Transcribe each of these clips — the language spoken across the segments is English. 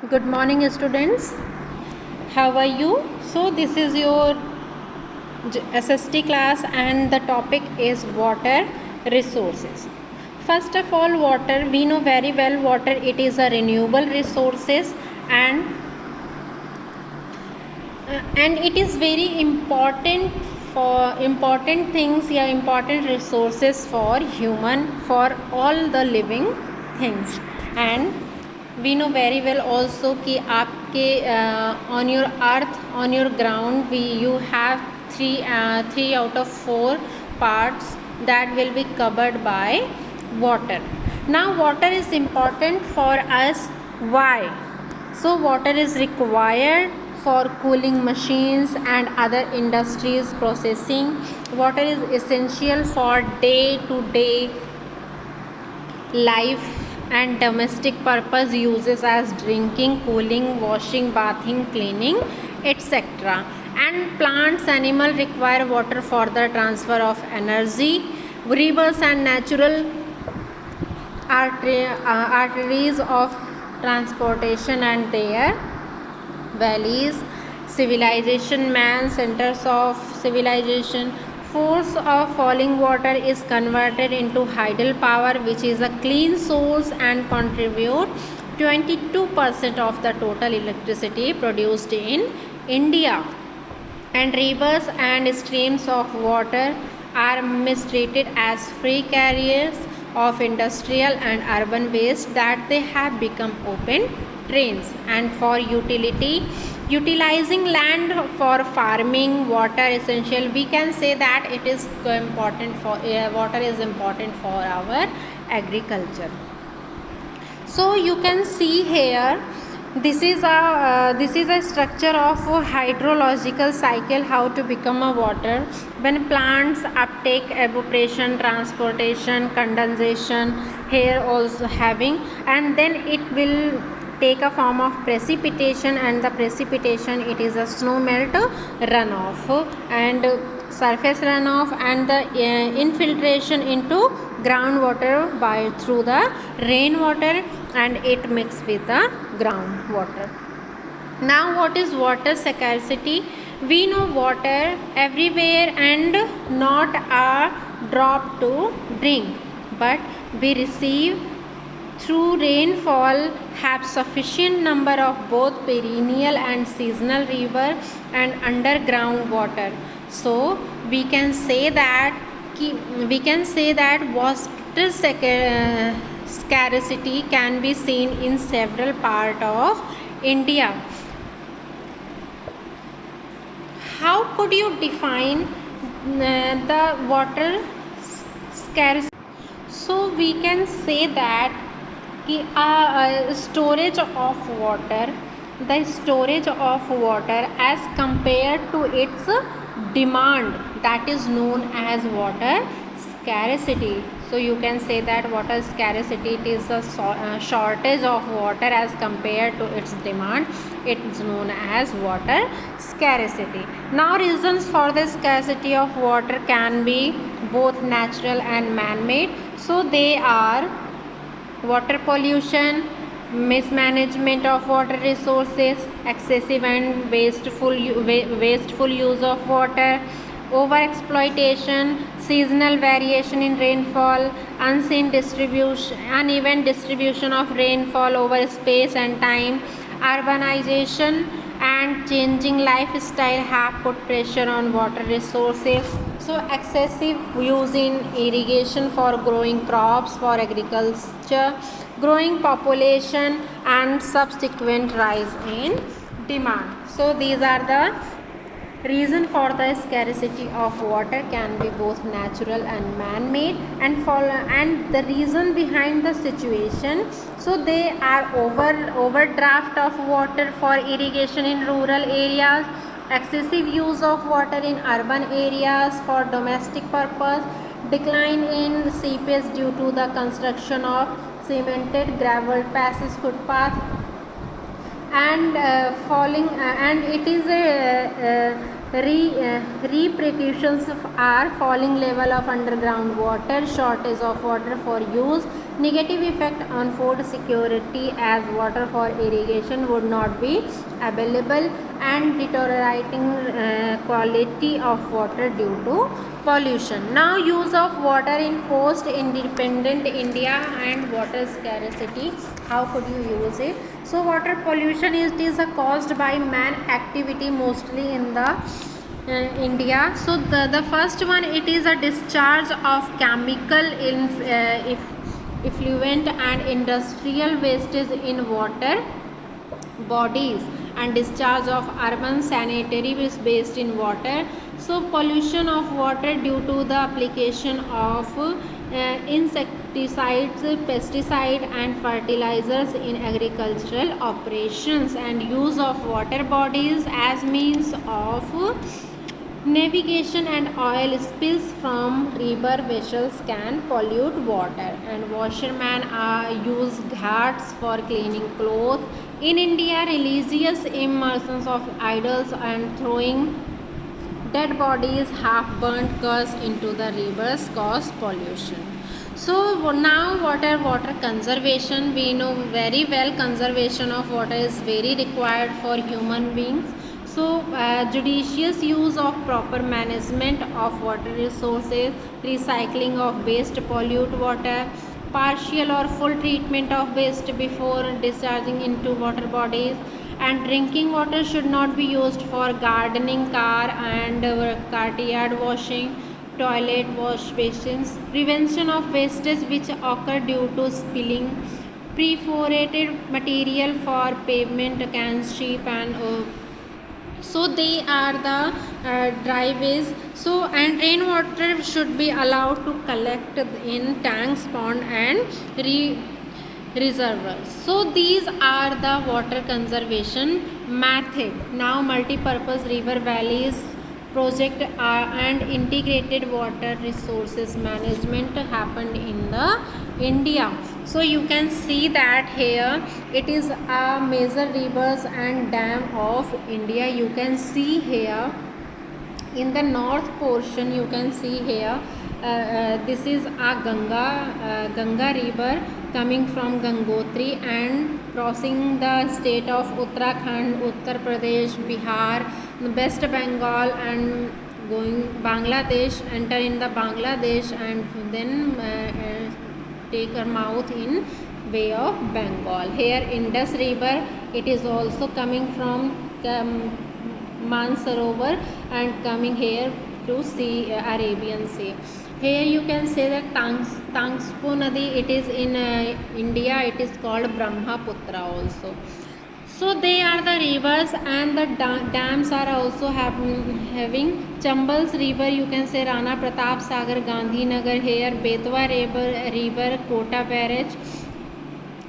Good morning, students. How are you? So, this is your SST class, and the topic is water resources. First of all, water, we know very well water, it is a renewable resources, and it is very important for important things, important resources for human, for all the living things. And we know very well also कि आपके on your earth, on your ground, you have three out of four parts that will be covered by water. Now water is important for us. Why? So water is required for cooling machines and other industries processing. Water is essential for day-to-day life and domestic purpose uses as drinking, cooling, washing, bathing, cleaning, etc. And plants, animals require water for the transfer of energy. Rivers and natural arteries of transportation and their valleys. Civilization, man, centers of civilization. Force of falling water is converted into tidal power, which is a clean source and contribute 22% of the total electricity produced in India. And rivers and streams of water are mistreated as free carriers of industrial and urban waste that they have become open drains. And for utilizing land for farming, water essential, we can say that it is important for water is important for our agriculture. So you can see here, this is a structure of a hydrological cycle, how to become a water. When plants uptake, evaporation, transportation, condensation, here also having, and then it will take a form of precipitation, and the precipitation, it is a snow melt runoff and surface runoff, and the infiltration into groundwater by through the rainwater, and it mixes with the groundwater. Now what is water scarcity? We know water everywhere and not a drop to drink, but we receive through rainfall have sufficient number of both perennial and seasonal river and underground water. So we can say that water scarcity can be seen in several parts of India. How could you define the water scarcity? So we can say that storage of water, the storage of water as compared to its demand, that is known as water scarcity. So you can say that water scarcity, it is a shortage of water as compared to its demand, it is known as water scarcity. Now reasons for the scarcity of water can be both natural and man-made. So they are water pollution, mismanagement of water resources, excessive and wasteful use of water, overexploitation, seasonal variation in rainfall, uneven distribution of rainfall over space and time, urbanization and changing lifestyle have put pressure on water resources. So excessive use in irrigation for growing crops for agriculture, growing population and subsequent rise in demand. So these are the reason for the scarcity of water, can be both natural and man-made, and the reason behind the situation. So they are overdraft of water for irrigation in rural areas, excessive use of water in urban areas for domestic purpose, decline in seepage due to the construction of cemented gravel passes, footpath, and falling and it is Repercussions are falling level of underground water, shortage of water for use, negative effect on food security as water for irrigation would not be available, and deteriorating quality of water due to pollution. Now, use of water in post-independent India and water scarcity. How could you use it? So, water pollution is caused by man activity mostly in the India. So, the first one, it is a discharge of chemical effluent and industrial wastage in water bodies, and discharge of urban sanitary waste in water. So, pollution of water due to the application of insecticides, pesticide and fertilizers in agricultural operations, and use of water bodies as means of navigation, and oil spills from river vessels can pollute water, and washermen use ghats for cleaning clothes. In India, religious immersions of idols and throwing dead bodies, half burnt cars into the rivers cause pollution. So now water conservation, we know very well conservation of water is very required for human beings. So judicious use of proper management of water resources, recycling of waste pollute water, partial or full treatment of waste before discharging into water bodies, and drinking water should not be used for gardening, car and courtyard washing, toilet wash basins, prevention of wastage which occur due to spilling, perforated material for pavement, cans, sheep and so they are the driveways. So, and rainwater should be allowed to collect in tanks, pond and reservoirs. So these are the water conservation method. Now multi-purpose river valleys project and integrated water resources management happened in the India. So you can see that here it is a major rivers and dam of India. You can see here in the north portion, you can see here this is a Ganga river coming from Gangotri and crossing the state of Uttarakhand, Uttar Pradesh, Bihar, West Bengal and going Bangladesh, enter in the Bangladesh and then take a mouth in Bay of Bengal. Here Indus river, it is also coming from Mansarovar and coming here to sea, Arabian Sea. Here you can say that Tangspo Nadi, it is in India, it is called Brahmaputra also. So they are the rivers, and the dams are also having Chambal's river, you can say Rana Pratap Sagar, Gandhinagar, here Betwa river Kota barrage,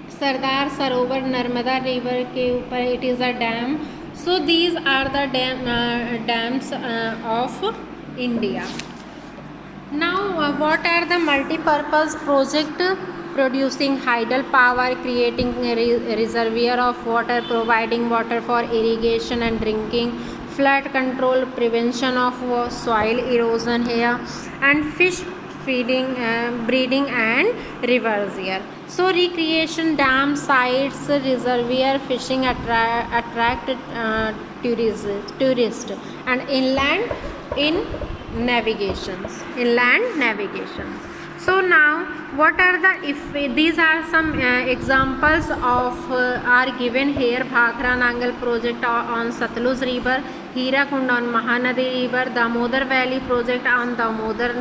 Sardar Sarovar Narmada river ke upar it is a dam. So these are the dams of India. Now what are the multi-purpose project? Producing hydel power, creating a reservoir of water, providing water for irrigation and drinking, flood control, prevention of soil erosion here, and fish feeding, breeding and reservoir. So recreation, dam sites, reservoir, fishing attract tourists, and inland navigation. So now what are these are some examples of are given here. Bhakra Nangal project on Satluj river, Hirakund on Mahanadi river, Damodar Valley project on Damodar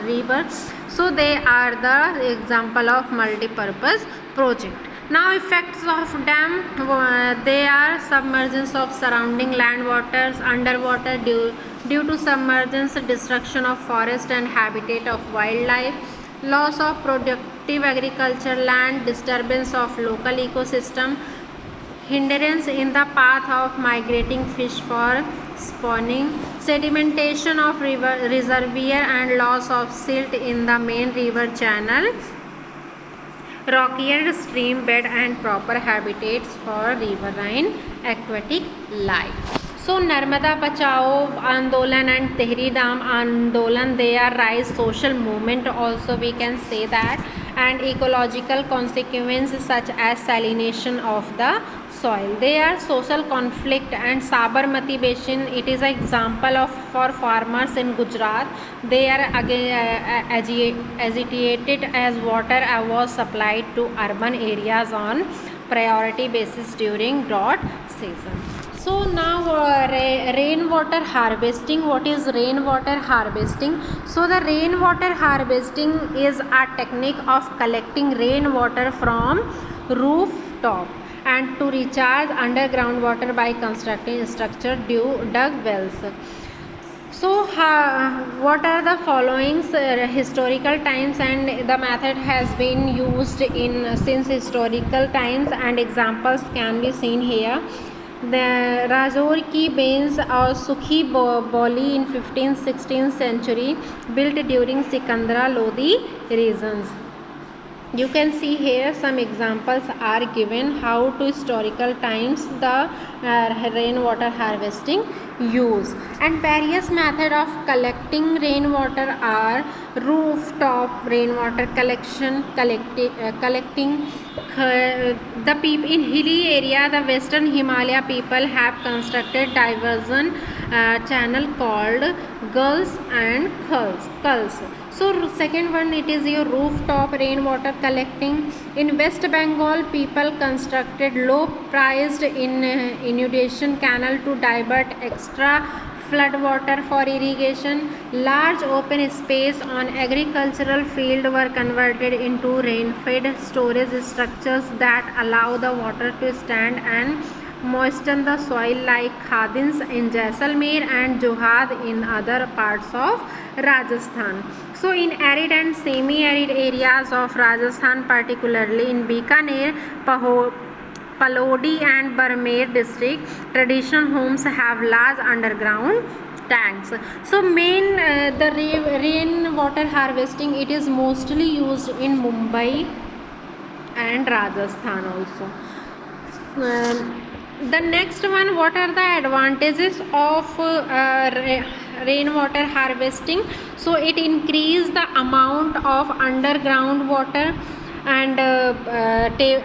river. So they are the example of multi-purpose project. Now effects of dam, they are submergence of surrounding land waters, underwater due to submergence, destruction of forest and habitat of wildlife, loss of productive agriculture land, disturbance of local ecosystem, hindrance in the path of migrating fish for spawning, sedimentation of reservoir and loss of silt in the main river channel, rockier stream bed and proper habitats for riverine aquatic life. So Narmada Bachao Andolan and Tehri Dam Andolan, they are rise social movement also, we can say that, and ecological consequences such as salination of the soil. They are social conflict. And Sabarmati Basin, it is an example of for farmers in Gujarat. They are agitated as water was supplied to urban areas on priority basis during drought season. So now rainwater harvesting. What is rainwater harvesting? So the rainwater harvesting is a technique of collecting rainwater from rooftop and to recharge underground water by constructing structured dug wells. So what are the following historical times, and the method has been used in since historical times, and examples can be seen here. The Rajor ki Bains or Sukhi Boli in 15th-16th century, built during Sikandra Lodi regions. You can see here some examples are given how to historical times the rainwater harvesting use. And various method of collecting rainwater are rooftop rainwater collecting the people in hilly area. The western Himalaya people have constructed diversion channel called gulls and culls. So second one, it is your rooftop rainwater collecting. In West Bengal, people constructed low priced inundation canal to divert extra flood water for irrigation. Large open space on agricultural field were converted into rain-fed storage structures that allow the water to stand and moisten the soil, like Khadins in Jaisalmer and Johad in other parts of Rajasthan. So in arid and semi-arid areas of Rajasthan, particularly in Bikaner, Palodi and Barmer district, traditional homes have large underground tanks. So main the rainwater harvesting, it is mostly used in Mumbai and Rajasthan also. The next one, what are the advantages of rainwater harvesting? So it increases the amount of underground water and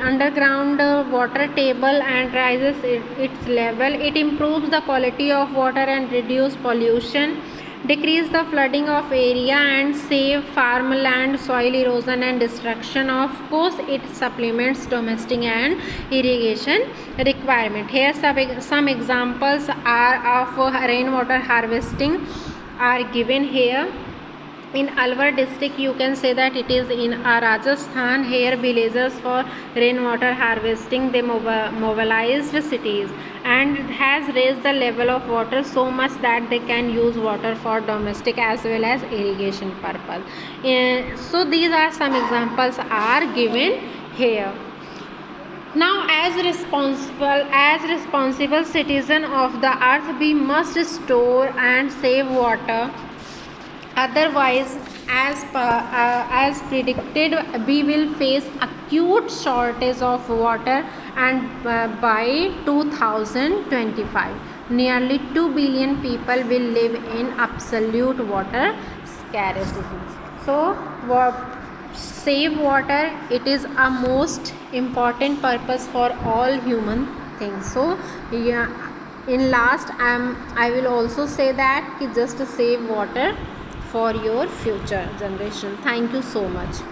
underground water table and rises its level. It improves the quality of water and reduce pollution, decrease the flooding of area and save farmland soil erosion and destruction. Of course, it supplements domestic and irrigation requirement. Here some examples are of rainwater harvesting are given here. In Alwar district, you can say that it is in Rajasthan. Here villagers for rainwater harvesting, they mobilized cities and has raised the level of water so much that they can use water for domestic as well as irrigation purpose. So these are some examples are given here. Now, as responsible citizen of the earth, we must store and save water. Otherwise, as predicted, we will face acute shortage of water, and by 2025, nearly 2 billion people will live in absolute water scarcity. So, save water, it is a most important purpose for all human things. So, yeah, in last, I will also say that just save water for your future generation. Thank you so much.